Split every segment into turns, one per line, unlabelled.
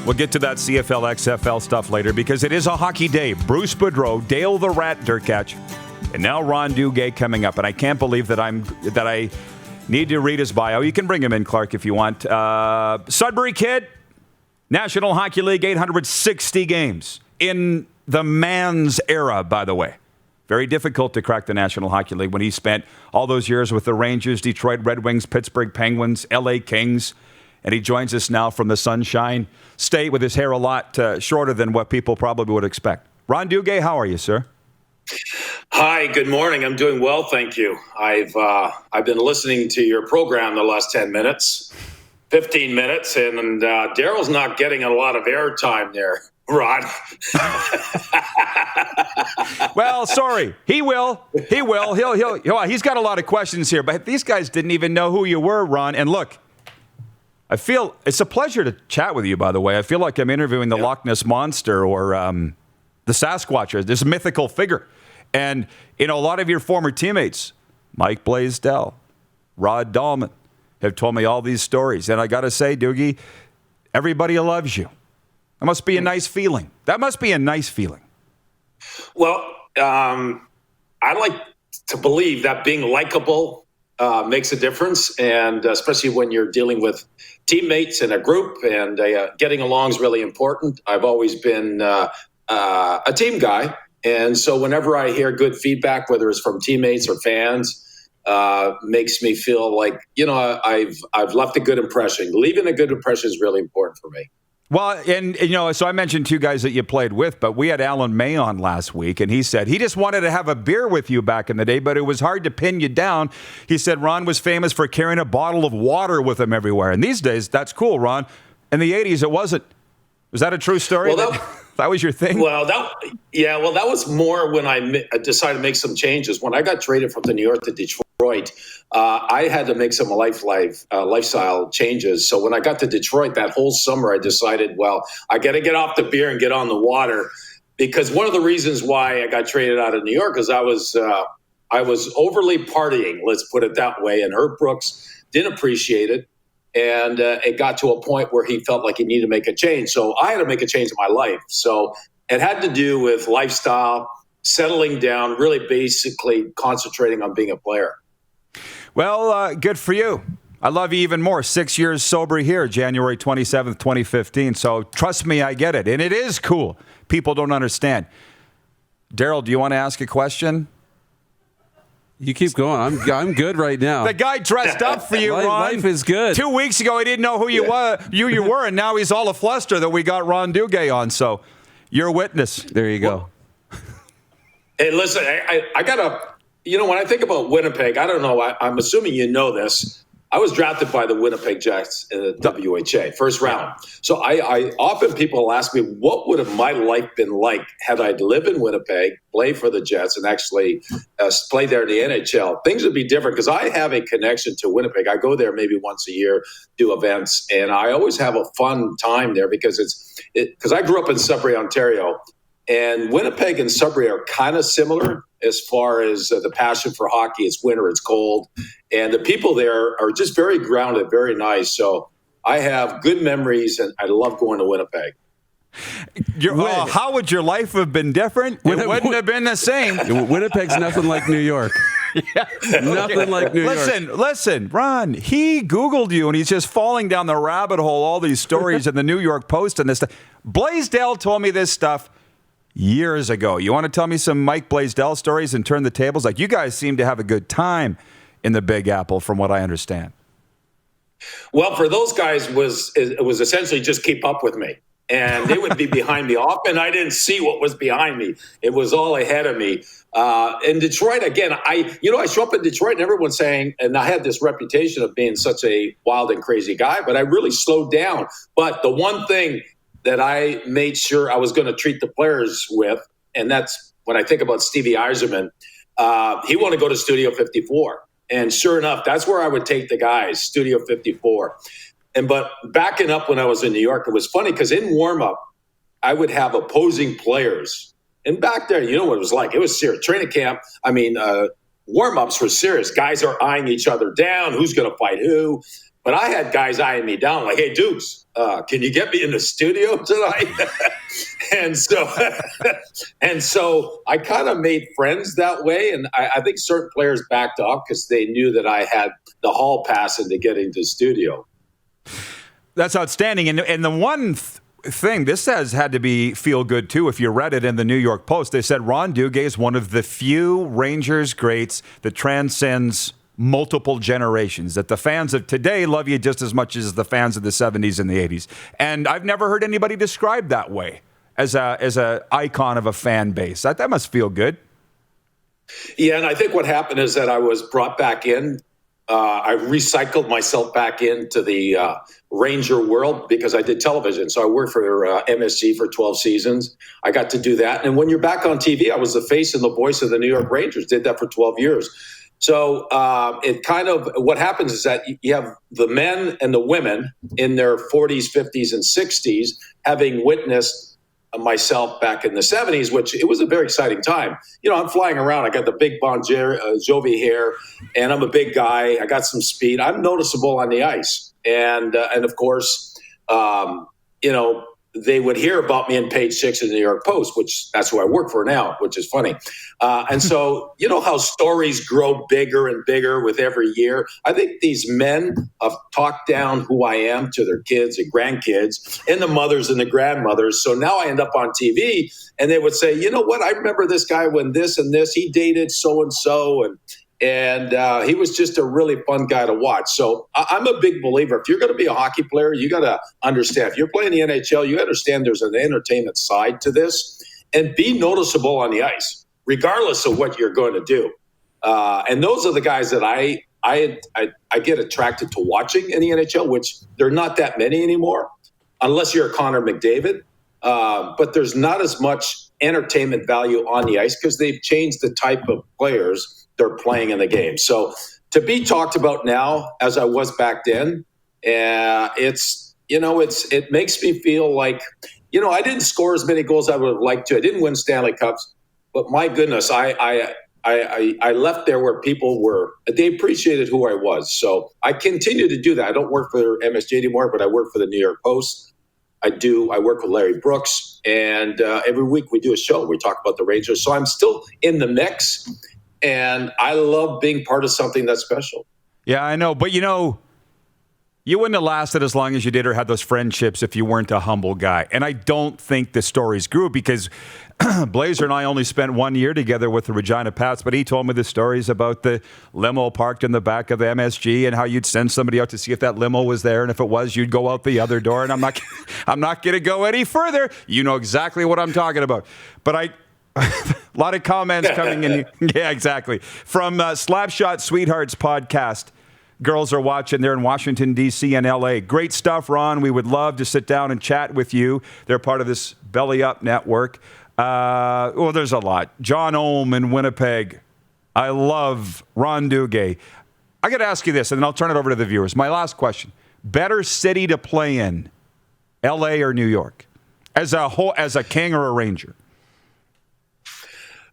We'll get to that CFL, XFL stuff later because it is a hockey day. Bruce Boudreau, Dale the Rat Durkach, and now Ron Duguay coming up. And I can't believe that I need to read his bio. You can bring him in, Clark, if you want. Sudbury kid, National Hockey League, 860 games in the man's era, by the way. Very difficult to crack the National Hockey League when he spent all those years with the Rangers, Detroit Red Wings, Pittsburgh Penguins, LA Kings. And he joins us now from the Sunshine State with his hair a lot shorter than what people probably would expect. Ron Duguay, how are you, sir?
Hi, good morning. I'm doing well, thank you. I've been listening to your program the last 10 minutes, 15 minutes, and Daryl's not getting a lot of airtime there, Rod.
Well, sorry. He will. He's got a lot of questions here, but these guys didn't even know who you were, Ron. And look, I feel it's a pleasure to chat with you, by the way. I feel like I'm interviewing the Loch Ness Monster or the Sasquatch, or this mythical figure. And, a lot of your former teammates, Mike Blaisdell, Rod Dahlman, have told me all these stories. And I got to say, Doogie, everybody loves you. That must be a nice feeling.
Well, I like to believe that being likable makes a difference, and especially when you're dealing with teammates in a group, and getting along is really important. I've always been a team guy, and so whenever I hear good feedback, whether it's from teammates or fans, makes me feel like I've left a good impression. Leaving a good impression is really important for me.
Well, and so I mentioned two guys that you played with, but we had Alan May on last week, and he said he just wanted to have a beer with you back in the day, but it was hard to pin you down. He said Ron was famous for carrying a bottle of water with him everywhere, and these days, that's cool, Ron. In the 80s, it wasn't. Was that a true story?
Well,
that was your thing?
Well, that was more when I decided to make some changes. When I got traded from New York to Detroit, I had to make some lifestyle changes. So when I got to Detroit that whole summer, I decided, well, I got to get off the beer and get on the water, because one of the reasons why I got traded out of New York is I was overly partying, let's put it that way. And Herb Brooks didn't appreciate it. And it got to a point where he felt like he needed to make a change. So I had to make a change in my life. So it had to do with lifestyle, settling down, really basically concentrating on being a player.
Well, good for you. I love you even more. 6 years sober here, January 27th, 2015. So trust me, I get it. And it is cool. People don't understand. Daryl, do you want to ask a question?
You keep going. I'm good right now.
The guy dressed up for you, Ron.
Life is good.
2 weeks ago, he didn't know who you were, and now he's all afluster that we got Ron Duguay on. So you're a witness.
There you go.
Hey, listen, I got to, when I think about Winnipeg, I don't know, I'm assuming you know this. I was drafted by the Winnipeg Jets in the WHA, first round. So I often people ask me, what would have my life been like had I lived in Winnipeg, play for the Jets, and actually play there in the NHL? Things would be different because I have a connection to Winnipeg. I go there maybe once a year, do events, and I always have a fun time there because because I grew up in Sudbury, Ontario, and Winnipeg and Sudbury are kind of similar as far as the passion for hockey. It's winter, it's cold, and the people there are just very grounded, very nice. So I have good memories, and I love going to Winnipeg.
How would your life have been different? It wouldn't have been the same.
Winnipeg's nothing like New York. Nothing like New York.
Listen, Ron, he Googled you, and he's just falling down the rabbit hole, all these stories in the New York Post and this stuff. Blaisdell told me this stuff years ago. You want to tell me some Mike Blaisdell stories and turn the tables? Like, you guys seem to have a good time in the Big Apple, from what I understand.
Well, for those guys, it was essentially just keep up with me. And they would be behind me. Often I didn't see what was behind me. It was all ahead of me. In Detroit, again, I show up in Detroit and everyone's saying, and I had this reputation of being such a wild and crazy guy, but I really slowed down. But the one thing that I made sure I was going to treat the players with, and that's when I think about Stevie Yzerman, he wanted to go to Studio 54. And sure enough, that's where I would take the guys, Studio 54. But backing up when I was in New York, it was funny because in warm-up, I would have opposing players. And back there, you know what it was like. It was serious. Training camp, warm-ups were serious. Guys are eyeing each other down. Who's going to fight who? But I had guys eyeing me down like, hey, Dukes, can you get me in the studio tonight? and so I kind of made friends that way. And I think certain players backed off because they knew that I had the hall pass into getting to the studio.
That's outstanding. And the one thing, this had to feel good too. If you read it in the New York Post, they said Ron Duguay is one of the few Rangers greats that transcends multiple generations, that the fans of today love you just as much as the fans of the 70s and the 80s. And I've never heard anybody described that way as a icon of a fan base. That must feel good.
Yeah, and I think what happened is that I was brought back in. I recycled myself back into the Ranger world because I did television. So I worked for MSG for 12 seasons. I got to do that. And when you're back on TV, I was the face and the voice of the New York Rangers, did that for 12 years. So it kind of, what happens is that you have the men and the women in their 40s, 50s, and 60s having witnessed myself back in the 70s, which it was a very exciting time. You know, I'm flying around. I got the big Bon Jovi hair, and I'm a big guy. I got some speed. I'm noticeable on the ice. And of course, you know, they would hear about me in page 6 of the New York Post, which that's who I work for now, which is funny. And so, you know how stories grow bigger and bigger with every year? I think these men have talked down who I am to their kids and grandkids and the mothers and the grandmothers. So now I end up on TV and they would say, you know what? I remember this guy when this and this, he dated so-and-so and he was just a really fun guy to watch. So I'm a big believer. If you're going to be a hockey player, you got to understand. If you're playing the NHL, you understand there's an entertainment side to this. And be noticeable on the ice, regardless of what you're going to do. And those are the guys that I get attracted to watching in the NHL, which there are not that many anymore, unless you're a Connor McDavid. But there's not as much entertainment value on the ice because they've changed the type of players they're playing in the game. So to be talked about now as I was back then, it makes me feel like, you know, I didn't score as many goals as I would have liked to. I didn't win Stanley Cups, but my goodness, I left there where people they appreciated who I was. So I continue to do that. I don't work for MSG anymore, but I work for the New York Post. I work with Larry Brooks, and every week we do a show. We talk about the Rangers. So I'm still in the mix. And I love being part of something that's special. Yeah,
I know. But, you know, you wouldn't have lasted as long as you did or had those friendships if you weren't a humble guy. And I don't think the stories grew because Blazer and I only spent 1 year together with the Regina Pats, but he told me the stories about the limo parked in the back of the MSG and how you'd send somebody out to see if that limo was there. And if it was, you'd go out the other door. And I'm not going to go any further. You know exactly what I'm talking about. But a lot of comments coming in. Yeah, exactly. From Slapshot Sweethearts podcast. Girls are watching. They're in Washington, D.C. and L.A. Great stuff, Ron. We would love to sit down and chat with you. They're part of this Belly Up network. There's a lot. John Ohm in Winnipeg. I love Ron Duguay. I got to ask you this, and then I'll turn it over to the viewers. My last question. Better city to play in, L.A. or New York? As a King or a Ranger?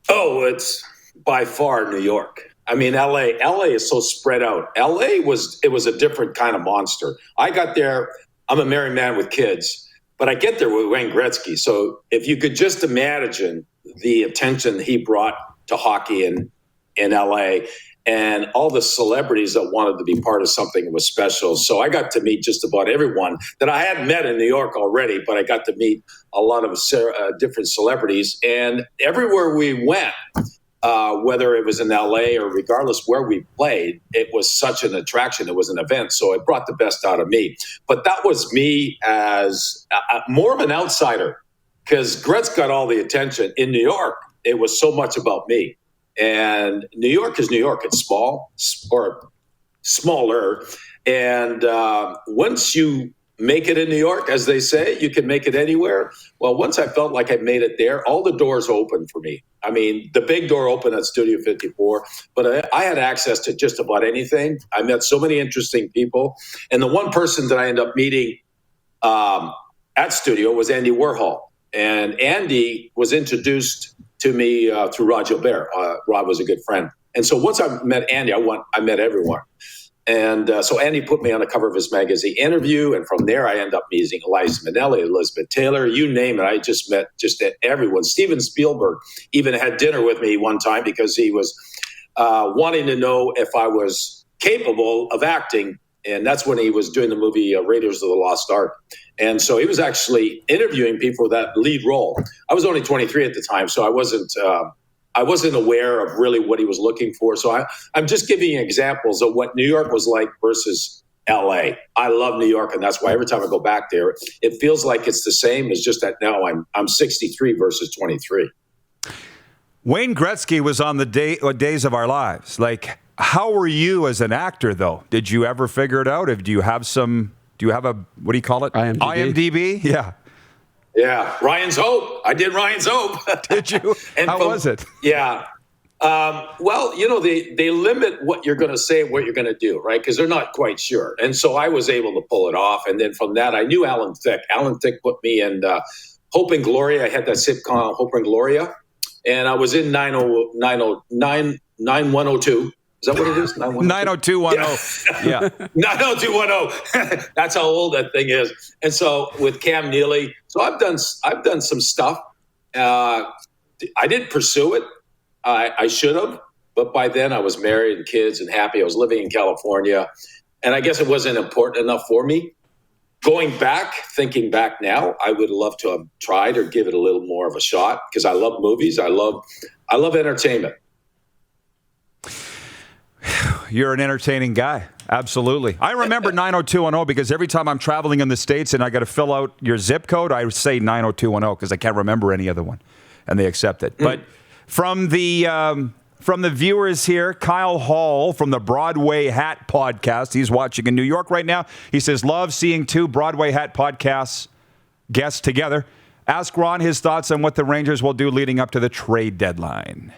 Oh, it's by far New York. I mean, LA is so spread out. LA was a different kind of monster. I got there. I'm a married man with kids, but I get there with Wayne Gretzky. So if you could just imagine the attention he brought to hockey in LA and all the celebrities that wanted to be part of something that was special. So I got to meet just about everyone that I hadn't met in New York already, but I got to meet a lot of different celebrities. And everywhere we went, whether it was in LA or regardless where we played, it was such an attraction. It was an event. So it brought the best out of me. But that was me as more of an outsider because Gretz got all the attention. In New York, it was so much about me. And New York is New York. It's small or smaller. And once you make it in New York, as they say, you can make it anywhere. Well, once I felt like I made it there, all the doors opened for me. I mean, the big door opened at Studio 54, but I had access to just about anything. I met so many interesting people. And the one person that I ended up meeting at Studio was Andy Warhol. And Andy was introduced to me through Rod Gilbert. Rod was a good friend. And so once I met Andy, I met everyone. And so Andy put me on the cover of his magazine Interview, and from there I end up meeting Eliza Minnelli, Elizabeth Taylor, you name it. I just met everyone. Steven Spielberg even had dinner with me one time because he was wanting to know if I was capable of acting, and that's when he was doing the movie Raiders of the Lost Ark. And so he was actually interviewing people for that lead role. I was only 23 at the time, so I wasn't aware of really what he was looking for. So I'm just giving you examples of what New York was like versus LA. I love New York, and that's why every time I go back there, it feels like it's the same. It's just that now I'm 63 versus 23.
Wayne Gretzky was on the Days of Our Lives. Like, how were you as an actor, though? Did you ever figure it out? Do you have a, what do you call it? IMDb? Yeah.
Yeah, Ryan's Hope. I did Ryan's Hope.
Did you? How was it?
Yeah. Well, they limit what you're going to say and what you're going to do, right? Because they're not quite sure. And so I was able to pull it off. And then from that, I knew Alan Thicke. Alan Thicke put me in Hope and Gloria. I had that sitcom, Hope and Gloria. And I was in 9102. Is that what it is?
90210. Yeah.
90210. That's how old that thing is. And so with Cam Neely, so I've done some stuff. I didn't pursue it. I should have, but by then I was married and kids and happy. I was living in California, and I guess it wasn't important enough for me. Thinking back now, I would love to have tried or give it a little more of a shot because I love movies. I love entertainment.
You're an entertaining guy. Absolutely. I remember 90210 because every time I'm traveling in the States and I got to fill out your zip code, I say 90210 because I can't remember any other one, and they accept it. But from the viewers here, Kyle Hall from the Broadway Hat Podcast, he's watching in New York right now. He says, love seeing two Broadway Hat Podcasts guests together. Ask Ron his thoughts on what the Rangers will do leading up to the trade deadline.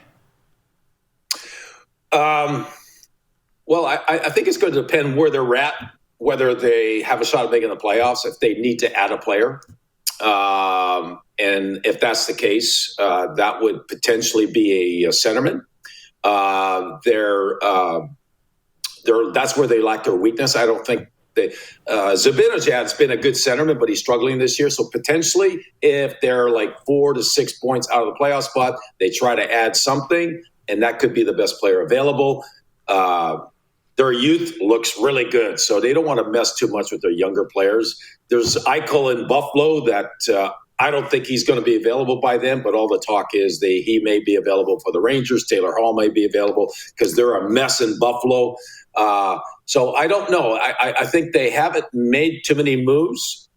Well, I think it's going to depend where they're at, whether they have a shot at making the playoffs, if they need to add a player. And if that's the case, that would potentially be a centerman. That's where they lack their weakness. I don't think Zibanejad's been a good centerman, but he's struggling this year. So potentially, if they're like 4 to 6 points out of the playoff spot, they try to add something, and that could be the best player available. Their youth looks really good, so they don't want to mess too much with their younger players. There's Eichel in Buffalo that I don't think he's going to be available by then, but all the talk is he may be available for the Rangers. Taylor Hall may be available because they're a mess in Buffalo. So I don't know. I think they haven't made too many moves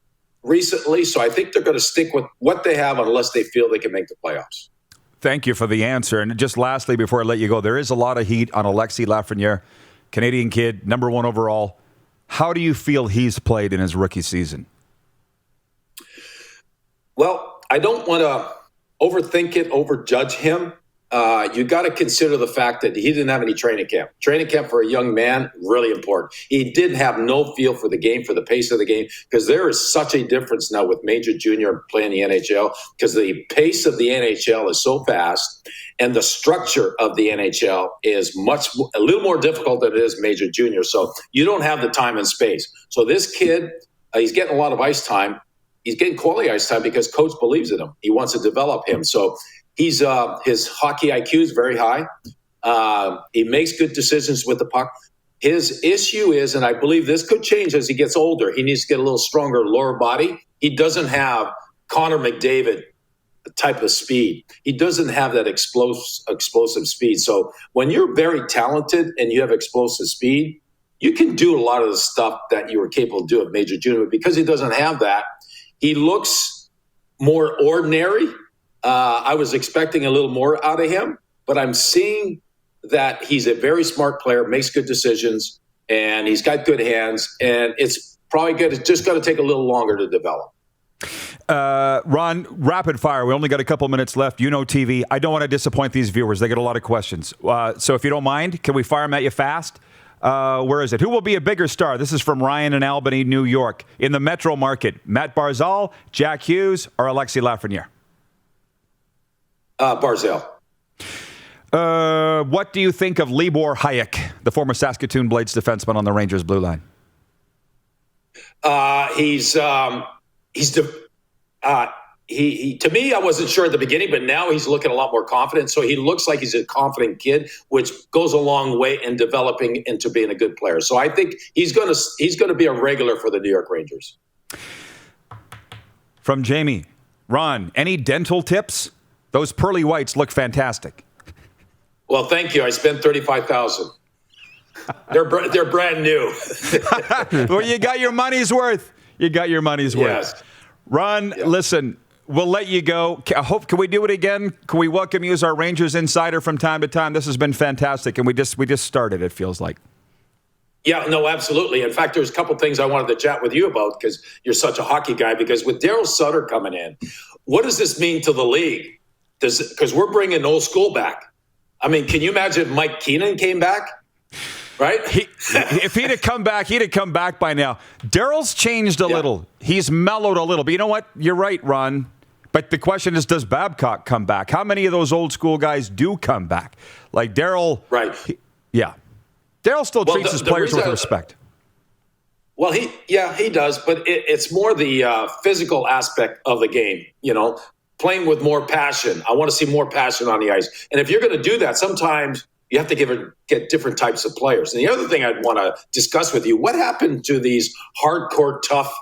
recently, so I think they're going to stick with what they have unless they feel they can make the playoffs.
Thank you for the answer. And just lastly, before I let you go, there is a lot of heat on Alexis Lafreniere, Canadian kid, number 1 overall. How do you feel he's played in his rookie season?
Well, I don't want to overthink it, overjudge him. You got to consider the fact that he didn't have any training camp. Training camp for a young man, really important. He didn't have no feel for the game, for the pace of the game, because there is such a difference now with major, junior playing the NHL, because the pace of the NHL is so fast, and the structure of the NHL is a little more difficult than it is major, junior. So you don't have the time and space. So this kid, he's getting a lot of ice time. He's getting quality ice time because coach believes in him. He wants to develop him. So his hockey IQ is very high. He makes good decisions with the puck. His issue is, and I believe this could change as he gets older, he needs to get a little stronger lower body. He doesn't have Connor McDavid type of speed. He doesn't have that explosive speed. So when you're very talented and you have explosive speed, you can do a lot of the stuff that you were capable of doing at major junior. But because he doesn't have that, he looks more ordinary. I was expecting a little more out of him, but I'm seeing that he's a very smart player, makes good decisions, and he's got good hands, and it's probably just going to take a little longer to develop.
Ron, rapid fire. We only got a couple minutes left. You know TV. I don't want to disappoint these viewers. They get a lot of questions. So if you don't mind, can we fire them at you fast? Where is it? Who will be a bigger star? This is from Ryan in Albany, New York. In the metro market, Matt Barzal, Jack Hughes, or Alexis Lafreniere?
Barzal.
What do you think of Libor Hayek, the former Saskatoon Blades defenseman on the Rangers blue line?
He to me, I wasn't sure at the beginning, but now he's looking a lot more confident. So he looks like he's a confident kid, which goes a long way in developing into being a good player. So I think he's going to be a regular for the New York Rangers.
From Jamie, Ron, any dental tips? Those pearly whites look fantastic.
Well, thank you. I spent $35,000. They're brand new.
Well, you got your money's worth. Yes. Ron, listen, we'll let you go. Can we do it again? Can we welcome you as our Rangers insider from time to time? This has been fantastic, and we just started, it feels like.
Yeah, no, absolutely. In fact, there's a couple things I wanted to chat with you about because you're such a hockey guy. Because with Daryl Sutter coming in, what does this mean to the league? Because we're bringing old school back. I mean, can you imagine if Mike Keenan came back? Right?
If he'd have come back by now. Daryl's changed a little. He's mellowed a little. But you know what? You're right, Ron. But the question is, does Babcock come back? How many of those old school guys do come back? Like Daryl.
Right.
Daryl still treats his players with respect.
Well, he does. But it's more the physical aspect of the game, playing with more passion. I want to see more passion on the ice. And if you're going to do that, sometimes you have to get different types of players. And the other thing I'd want to discuss with you, what happened to these hardcore, tough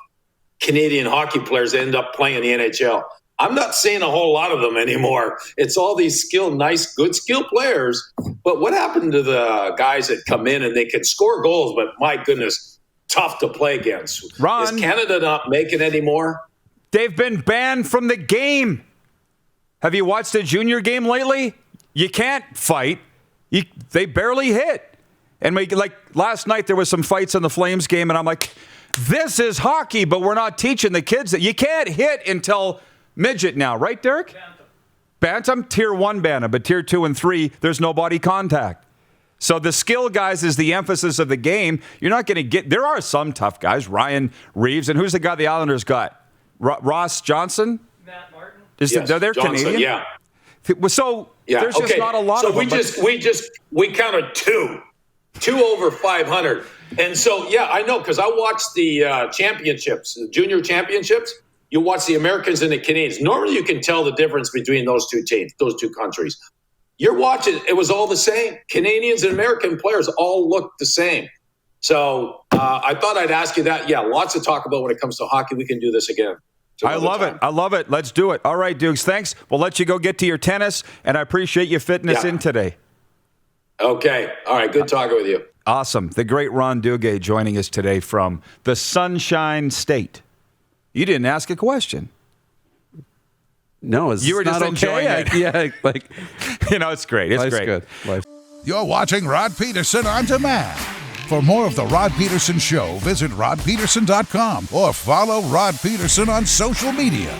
Canadian hockey players that end up playing in the NHL? I'm not seeing a whole lot of them anymore. It's all these good skill players. But what happened to the guys that come in and they can score goals, but my goodness, tough to play against?
Ron,
is Canada not making any more?
They've been banned from the game. Have you watched a junior game lately? You can't fight. They barely hit. And last night there was some fights in the Flames game, and I'm like, this is hockey, but we're not teaching the kids that you can't hit until midget now, right, Derek? Bantam, tier 1 bantam, but tier 2 and 3, there's no body contact. So the skill guys is the emphasis of the game. You're not going to get, there are some tough guys, Ryan Reeves, and who's the guy the Islanders got? Ross Johnson?
Matt Martin.
They're
Johnson,
Canadian?
Yeah.
So there's just not a lot of them.
So we counted two over 500. And so, I know, because I watched the championships, the junior championships. You watch the Americans and the Canadians. Normally you can tell the difference between those two teams, those two countries. You're watching, it was all the same. Canadians and American players all looked the same. So I thought I'd ask you that. Yeah, lots to talk about when it comes to hockey. We can do this again.
I love it. Let's do it. All right, Dukes, thanks. We'll let you go get to your tennis, and I appreciate you fitting us in today.
Okay. All right. Good talking with you.
Awesome. The great Ron Duguay joining us today from the Sunshine State. You didn't ask a question.
No,
you were just enjoying it. It's great. It's
Life's
great.
Good. Life.
You're watching Rod Pedersen On Demand. For more of The Rod Pedersen Show, visit rodpedersen.com or follow Rod Pedersen on social media.